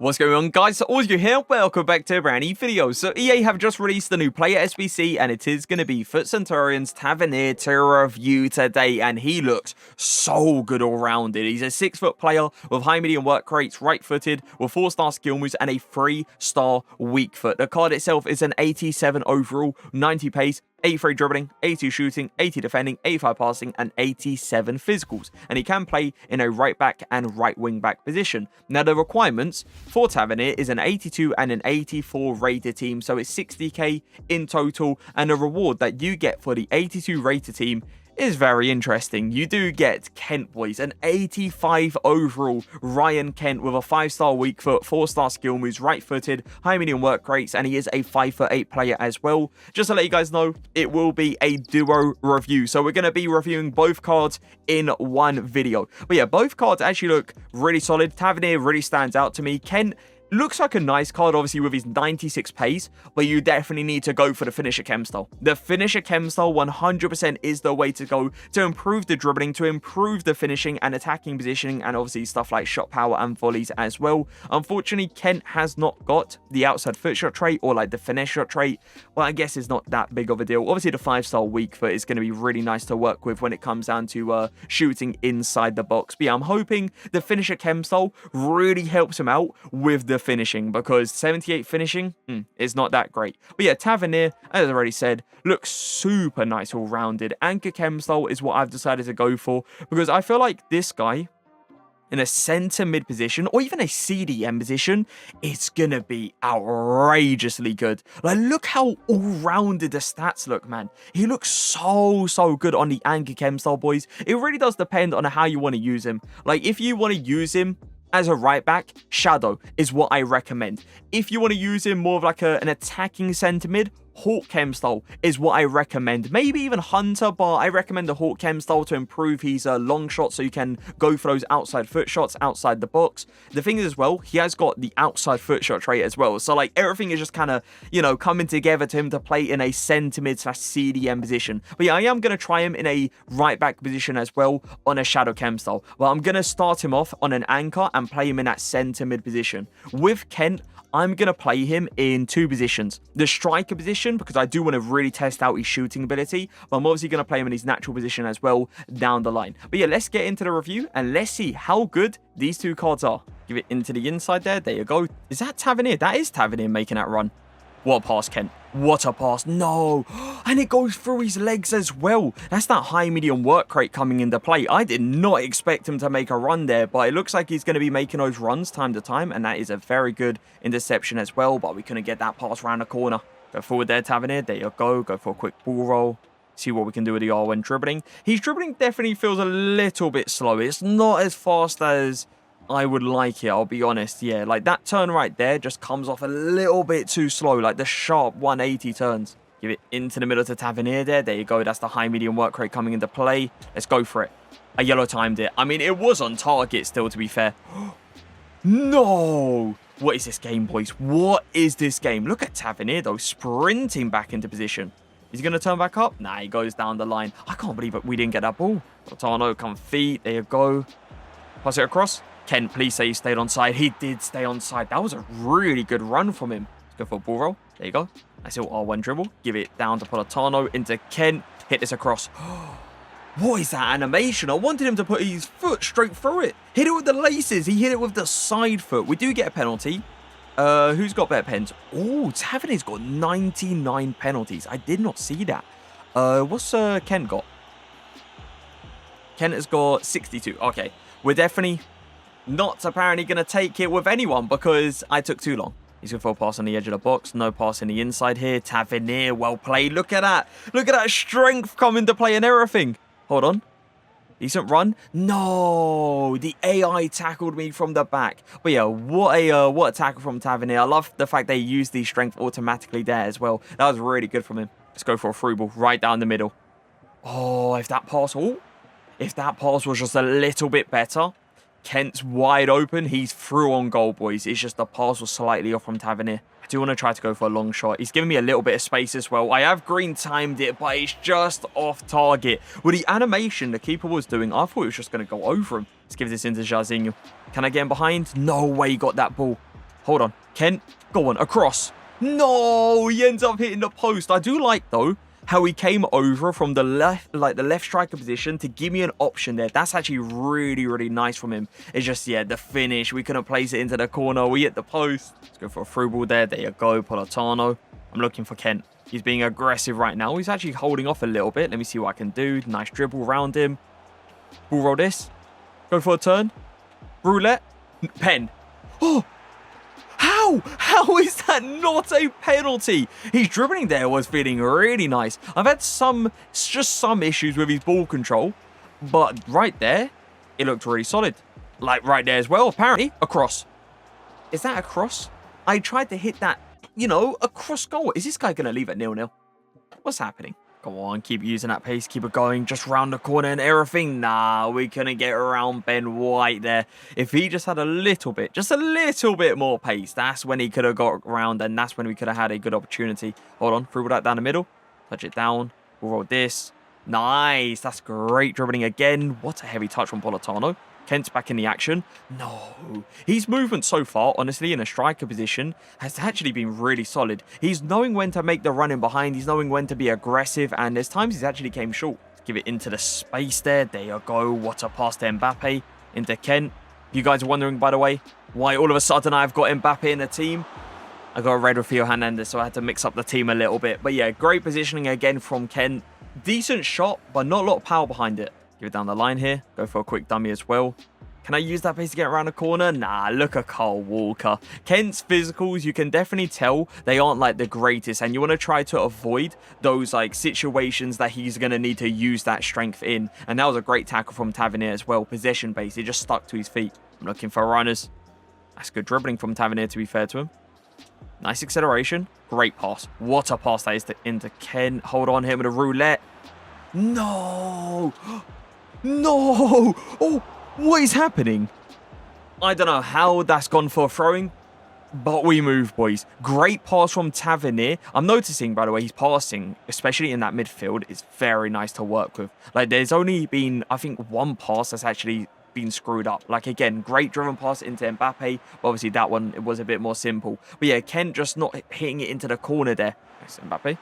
What's going on, guys? So Auzio here, welcome back to a brand new video. So EA have just released the new player SBC and it is going to be for Centurions Tavernier to review today, and he looks so good all rounded. He's a 6-foot player with high medium work rates, right footed, with 4-star skill moves and a 3-star weak foot. The card itself is an 87 overall, 90 pace, 83 dribbling, 82 shooting, 80 defending, 85 passing, and 87 physicals. And he can play in a right back and right wing back position. Now, the requirements for Tavernier is an 82 and an 84 rated team, so it's 60k in total. And the reward that you get for the 82 rated team is very interesting. You do get Kent, boys, an 85 overall Ryan Kent with a 5-star weak foot, 4-star skill moves, right footed, high medium work rates, and he is a 5'8" player as well. Just to let you guys know, it will be a duo review, so we're going to be reviewing both cards in one video. But yeah, both cards actually look really solid. Tavernier really stands out to me. Kent looks like a nice card, obviously, with his 96 pace, but you definitely need to go for the finisher chem style. The finisher chem style 100% is the way to go to improve the dribbling, to improve the finishing and attacking positioning, and obviously stuff like shot power and volleys as well. Unfortunately, Kent has not got the outside foot shot trait or like the finesse shot trait. Well, I guess it's not that big of a deal. Obviously, the 5-star weak foot is going to be really nice to work with when it comes down to shooting inside the box. But yeah, I'm hoping the finisher chem style really helps him out with the finishing, because 78 finishing is not that great. But yeah, Tavernier, as I already said, looks super nice all rounded. Anchor chem style is what I've decided to go for, because I feel like this guy in a center mid position or even a CDM position, it's gonna be outrageously good. Like, look how all-rounded the stats look, man. He looks so good on the anchor chem style, boys. It really does depend on how you want to use him. Like, if you want to use him as a right back, Shadow is what I recommend. If you want to use him more of like an attacking centre mid, Hawk Chem style is what I recommend. Maybe even Hunter, but I recommend the Hawk Chem style to improve his long shot, so you can go for those outside foot shots outside the box. The thing is as well, he has got the outside foot shot trait as well. So like everything is just kind of, you know, coming together to him to play in a centre mid / CDM position. But yeah, I am going to try him in a right back position as well on a Shadow Chem style. Well, I'm going to start him off on an anchor and play him in that centre mid position. With Kent, I'm going to play him in 2 positions. The striker position, because I do want to really test out his shooting ability, but I'm obviously going to play him in his natural position as well down the line. But yeah, let's get into the review and let's see how good these 2 cards are. Give it into the inside there. There you go. Is that Tavernier? That is Tavernier making that run. What a pass, Kent. What a pass. No. And it goes through his legs as well. That's that high medium work rate coming into play. I did not expect him to make a run there, but it looks like he's going to be making those runs time to time, and that is a very good interception as well, but we couldn't get that pass around the corner. Go forward there, Tavernier. There you go. Go for a quick ball roll. See what we can do with the R1 dribbling. His dribbling definitely feels a little bit slow. It's not as fast as I would like it, I'll be honest. Yeah, like that turn right there just comes off a little bit too slow, like the sharp 180 turns. Give it into the middle to Tavernier there. There you go. That's the high medium work rate coming into play. Let's go for it. I yellow timed it. I mean, it was on target still, to be fair. No! What is this game, boys? What is this game? Look at Tavernier, though, sprinting back into position. Is he going to turn back up? Nah, he goes down the line. I can't believe it. We didn't get that ball. Otano, come feet. There you go. Pass it across. Kent, please say he stayed on side. He did stay on side. That was a really good run from him. Let's go for a ball roll. There you go. Nice little R1 dribble. Give it down to Politano into Kent. Hit this across. What is that animation? I wanted him to put his foot straight through it. Hit it with the laces. He hit it with the side foot. We do get a penalty. Who's got better pens? Oh, Tavernier's got 99 penalties. I did not see that. What's Kent got? Kent has got 62. Okay. We're definitely not apparently going to take it with anyone because I took too long. He's going for a pass on the edge of the box. No pass in the inside here. Tavernier, well played. Look at that. Look at that strength coming to play and everything. Hold on. Decent run. No, the AI tackled me from the back. But yeah, what a tackle from Tavernier. I love the fact they used the strength automatically there as well. That was really good from him. Let's go for a through ball right down the middle. Oh, if that pass was just a little bit better. Kent's wide open. He's through on goal, boys. It's just the pass was slightly off from Tavernier. I do want to try to go for a long shot. He's giving me a little bit of space as well. I have green timed it, but it's just off target. With the animation the keeper was doing, I thought it was just going to go over him. Let's give this into Jarzinho. Can I get him behind? No way he got that ball. Hold on. Kent, go on. Across. No, he ends up hitting the post. I do like, though, how he came over from the left, like the left striker position to give me an option there. That's actually really, really nice from him. It's just, yeah, the finish. We couldn't place it into the corner. We hit the post. Let's go for a through ball there. There you go, Politano. I'm looking for Kent. He's being aggressive right now. He's actually holding off a little bit. Let me see what I can do. Nice dribble around him. Ball roll this. Go for a turn. Roulette. Pen. Oh! How? How is that not a penalty? His dribbling there was feeling really nice. I've had just some issues with his ball control. But right there, it looked really solid. Like right there as well, apparently. A cross. Is that a cross? I tried to hit that, you know, a cross goal. Is this guy going to leave at 0-0? What's happening? Come on, keep using that pace, keep it going, just round the corner and everything. Nah, we couldn't get around Ben White there. If he just had a little bit, just a little bit more pace, that's when he could have got around and that's when we could have had a good opportunity. Hold on, through that down the middle, touch it down, we'll roll this. Nice, that's great dribbling again. What a heavy touch from Politano. Kent's back in the action. No. His movement so far, honestly, in a striker position, has actually been really solid. He's knowing when to make the run in behind. He's knowing when to be aggressive. And there's times he's actually came short. Give it into the space there. There you go. What a pass to Mbappe. Into Kent. You guys are wondering, by the way, why all of a sudden I've got Mbappe in the team. I got a red with Theo Hernandez, so I had to mix up the team a little bit. But yeah, great positioning again from Kent. Decent shot, but not a lot of power behind it. Give it down the line here. Go for a quick dummy as well. Can I use that pace to get around the corner? Nah, look at Kyle Walker. Kent's physicals, you can definitely tell they aren't like the greatest. And you want to try to avoid those like situations that he's going to need to use that strength in. And that was a great tackle from Tavernier as well. Possession base. He just stuck to his feet. I'm looking for runners. That's good dribbling from Tavernier, to be fair to him. Nice acceleration. Great pass. What a pass that is into Kent. Hold on, him with a roulette. No. No! Oh, what is happening? I don't know how that's gone for throwing, but we move, boys. Great pass from Tavernier. I'm noticing, by the way, he's passing, especially in that midfield, is very nice to work with. Like, there's only been, I think, one pass that's actually been screwed up. Like, again, great driven pass into Mbappe. Obviously, that one, it was a bit more simple. But yeah, Kent just not hitting it into the corner there. Nice, Mbappe.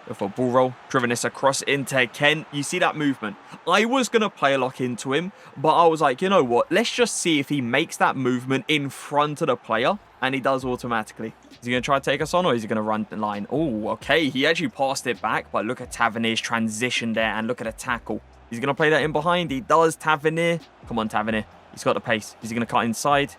Go for a ball roll, driven this across into Kent. You see that movement? I was going to play a lock into him, but I was like, you know what? Let's just see if he makes that movement in front of the player, and he does automatically. Is he going to try to take us on, or is he going to run the line? Oh, okay. He actually passed it back, but look at Tavernier's transition there, and look at the tackle. He's going to play that in behind. He does, Tavernier. Come on, Tavernier. He's got the pace. Is he going to cut inside?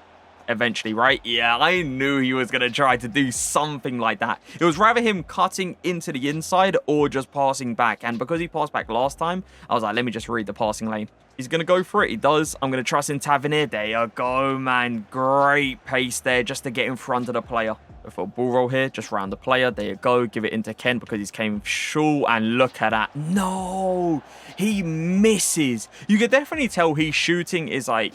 Eventually, right? Yeah, I knew he was going to try to do something like that. It was rather him cutting into the inside or just passing back. And because he passed back last time, I was like, let me just read the passing lane. He's going to go for it. He does. I'm going to trust in Tavernier. There you go, man. Great pace there just to get in front of the player. Go for a ball roll here. Just round the player. There you go. Give it into Kent because he's came short. And look at that. No, he misses. You can definitely tell his shooting is like...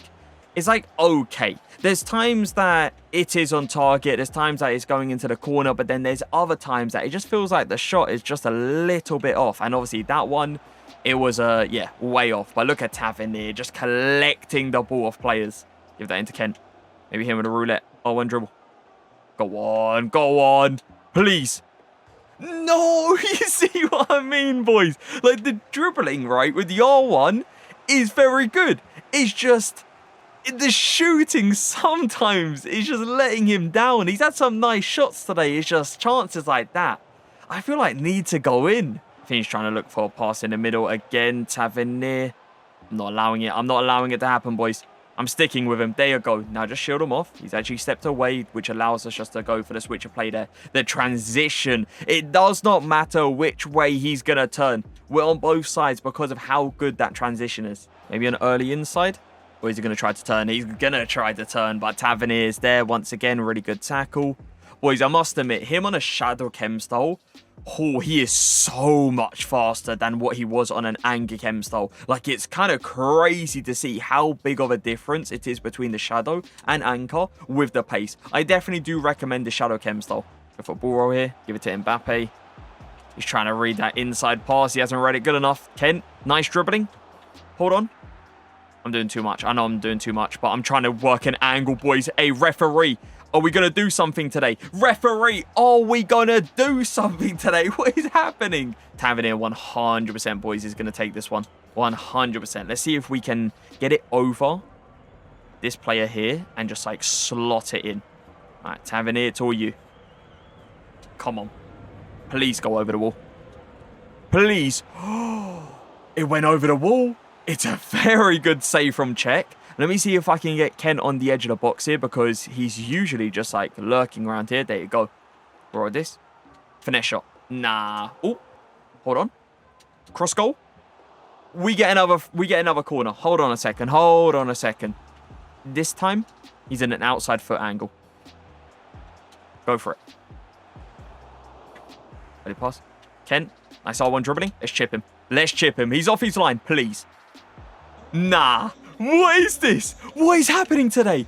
It's like, okay, there's times that it is on target, there's times that it's going into the corner, but then there's other times that it just feels like the shot is just a little bit off. And obviously that one, it was, yeah, way off. But look at Tavernier just collecting the ball off players. Give that into Kent. Maybe him with a roulette. Oh, one dribble. Go on, please. No, you see what I mean, boys? Like the dribbling, right, with the R1 is very good. It's just... the shooting sometimes is just letting him down. He's had some nice shots today. It's just chances like that, I feel like, need to go in. I think he's trying to look for a pass in the middle again. Tavernier. I'm not allowing it. I'm not allowing it to happen, boys. I'm sticking with him. There you go. Now just shield him off. He's actually stepped away, which allows us just to go for the switch of play there. The transition. It does not matter which way he's going to turn. We're on both sides because of how good that transition is. Maybe an early inside. Or is he going to try to turn? He's going to try to turn, but Tavernier is there once again. Really good tackle. Boys, I must admit, him on a Shadow Chem style, oh, he is so much faster than what he was on an Anchor Chem style. Like, it's kind of crazy to see how big of a difference it is between the Shadow and Anchor with the pace. I definitely do recommend the Shadow Chem style. Go for a ball roll here. Give it to Mbappe. He's trying to read that inside pass. He hasn't read it good enough. Kent, nice dribbling. Hold on. I'm doing too much. I know I'm doing too much, but I'm trying to work an angle, boys. A referee. Are we going to do something today? Referee, are we going to do something today? What is happening? Tavernier 100%, boys, is going to take this one. 100%. Let's see if we can get it over this player here and just, like, slot it in. All right, Tavernier, it's all you. Come on. Please go over the wall. Please. It went over the wall. It's a very good save from Czech. Let me see if I can get Kent on the edge of the box here because he's usually just like lurking around here. There you go. Roll this. Finesse shot. Nah. Oh, hold on. Cross goal. We get another corner. Hold on a second. Hold on a second. This time, he's in an outside foot angle. Go for it. Ready pass. Kent. Nice R1 dribbling. Let's chip him. Let's chip him. He's off his line. Please. Nah. What is this? What is happening today?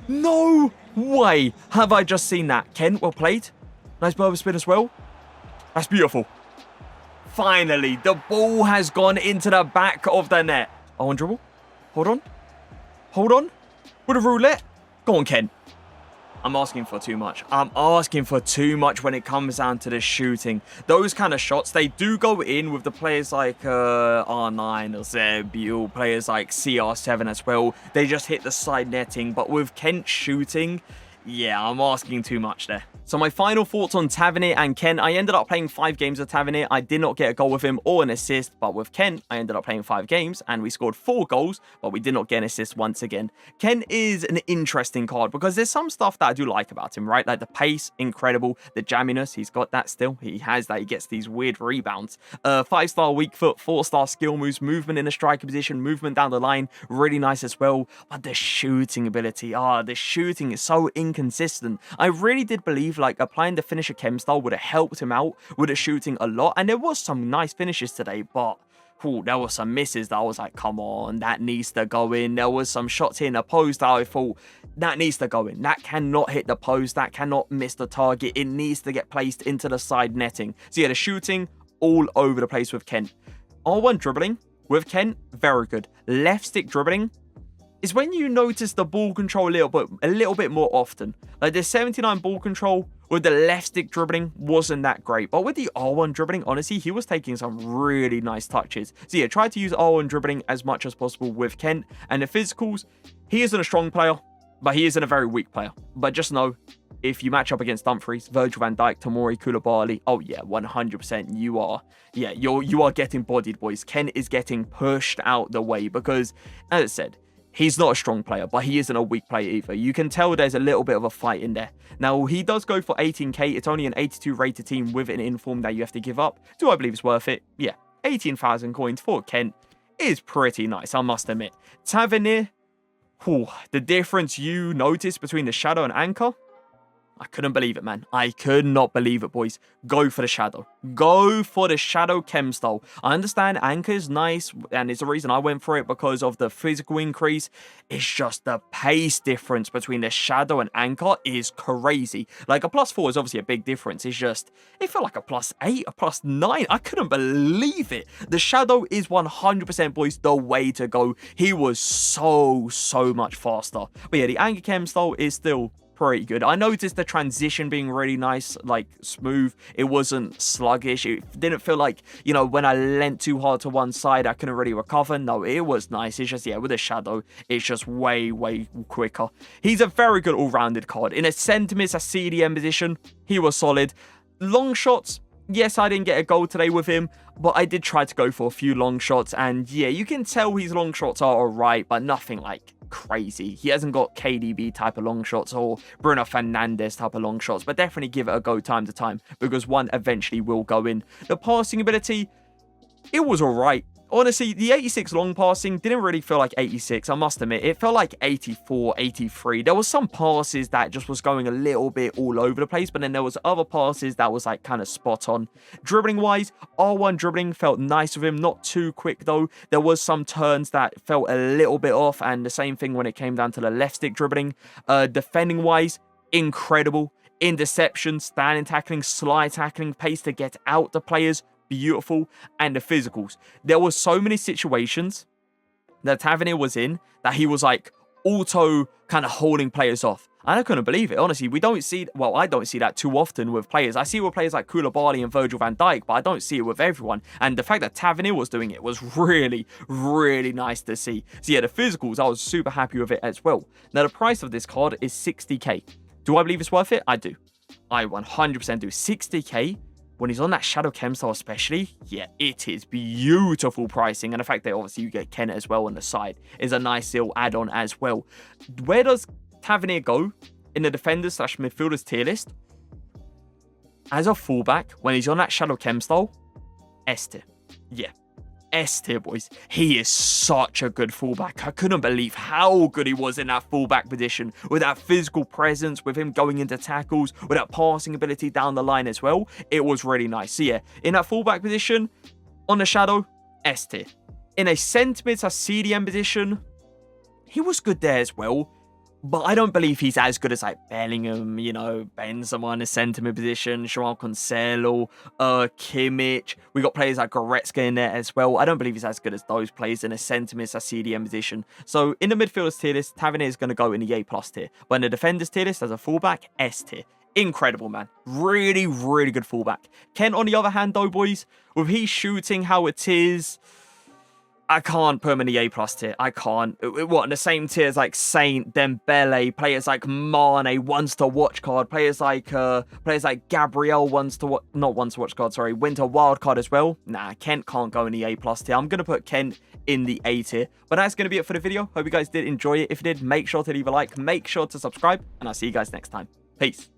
No way have I just seen that. Kent, well played. Nice ball spin as well. That's beautiful. Finally, the ball has gone into the back of the net. Oh, on dribble. Hold on. Hold on. With a roulette. Go on, Kent. I'm asking for too much. I'm asking for too much when it comes down to the shooting. Those kind of shots, they do go in with the players like R9 or Zeb, players like CR7 as well. They just hit the side netting. But with Kent shooting, yeah, I'm asking too much there. So my final thoughts on Tavernier and Kent. I ended up playing 5 games with Tavernier. I did not get a goal with him or an assist, but with Kent, I ended up playing 5 games and we scored 4 goals, but we did not get an assist once again. Kent is an interesting card because there's some stuff that I do like about him, right? Like the pace, incredible. The jamminess, he's got that still. He has that. He gets these weird rebounds. 5-star weak foot, 4-star skill moves, movement in a striker position, movement down the line, really nice as well. But the shooting ability, the shooting is so inconsistent. I really did believe like applying the finisher chem style would have helped him out with the shooting a lot, and there was some nice finishes today, but there were some misses that I was like, come on, that needs to go in. There was some shots here in the post that I thought that needs to go in. That cannot hit the post, that cannot miss the target. It needs to get placed into the side netting. So yeah, the shooting all over the place with Kent. R1 dribbling with Kent, very good. Left stick dribbling is when you notice the ball control a little bit more often. Like the 79 ball control with the left stick dribbling wasn't that great. But with the R1 dribbling, honestly, he was taking some really nice touches. So yeah, try to use R1 dribbling as much as possible with Kent. And the physicals, he isn't a strong player, but he isn't a very weak player. But just know, if you match up against Dumfries, Virgil van Dijk, Tomori, Koulibaly, oh yeah, 100% you are getting bodied, boys. Kent is getting pushed out the way because, as I said, he's not a strong player, but he isn't a weak player either. You can tell there's a little bit of a fight in there. Now, he does go for 18k. It's only an 82 rated team with an inform that you have to give up. Do I believe it's worth it? Yeah. 18,000 coins for Kent is pretty nice, I must admit. Tavernier, the difference you notice between the Shadow and Anchor, I couldn't believe it, man. I could not believe it, boys. Go for the Shadow. Go for the Shadow chem style. I understand Anchor is nice, and it's the reason I went for it because of the physical increase. It's just the pace difference between the Shadow and Anchor is crazy. Like, a +4 is obviously a big difference. It's just, it felt like a +8, a +9. I couldn't believe it. The Shadow is 100%, boys, the way to go. He was so much faster. But yeah, the Anchor chem style is still pretty good. I noticed the transition being really nice, like smooth. It wasn't sluggish. It didn't feel like, you know, when I leant too hard to one side, I couldn't really recover. No, it was nice. It's just, yeah, with a Shadow, it's just way quicker. He's a very good all-rounded card. In a Centimeters, a CDM position, he was solid. Long shots, yes, I didn't get a goal today with him, but I did try to go for a few long shots, and yeah, you can tell his long shots are alright, but nothing like crazy. He hasn't got KDB type of long shots or Bruno Fernandes type of long shots, but definitely give it a go time to time because one eventually will go in. The passing ability, it was alright. Honestly, the 86 long passing didn't really feel like 86, I must admit. It felt like 84, 83. There was some passes that just was going a little bit all over the place, but then there was other passes that was like kind of spot on. Dribbling-wise, R1 dribbling felt nice with him, not too quick though. There was some turns that felt a little bit off, and the same thing when it came down to the left stick dribbling. Defending-wise, incredible. Interception, standing tackling, slide tackling, pace to get out the players, beautiful. And the physicals, there were so many situations that Tavernier was in that he was like auto kind of holding players off. And I couldn't believe it. Honestly, we don't see, well, I don't see that too often with players. I see it with players like Koulibaly and Virgil van Dijk, but I don't see it with everyone. And the fact that Tavernier was doing it was really, really nice to see. So yeah, the physicals, I was super happy with it as well. Now, the price of this card is 60k. Do I believe it's worth it? I do. I 100% do. 60k, when he's on that Shadow Chem style especially, yeah, it is beautiful pricing. And the fact that obviously you get Ken as well on the side is a nice little add-on as well. Where does Tavernier go in the defenders / midfielders tier list? As a fullback, when he's on that Shadow Chem style, S tier. Yeah, S tier, boys. He is such a good fullback. I couldn't believe how good he was in that fullback position, with that physical presence, with him going into tackles, with that passing ability down the line as well. It was really nice. So yeah, in that fullback position, on the Shadow, S tier. In a centre-mid / CDM position, he was good there as well. But I don't believe he's as good as like Bellingham, you know, Benzema in a centre-mid position, João Cancelo, Kimmich. We got players like Goretzka in there as well. I don't believe he's as good as those players in a centre-mid / CDM position. So in the midfielders tier list, Tavernier is going to go in the A+ tier. But in the defenders tier list, as a fullback, S tier. Incredible, man. Really, really good fullback. Ken, on the other hand, though, boys, with his shooting how it is, I can't put him in the A+ tier. I can't. What, in the same tier as like Saint, Dembele, players like Mane, ones to watch card, players like Gabriel, ones to watch, not ones to watch card, sorry, Winter wild card as well. Nah, Kent can't go in the A+ tier. I'm gonna put Kent in the A tier. But that's gonna be it for the video. Hope you guys did enjoy it. If you did, make sure to leave a like, make sure to subscribe, and I'll see you guys next time. Peace.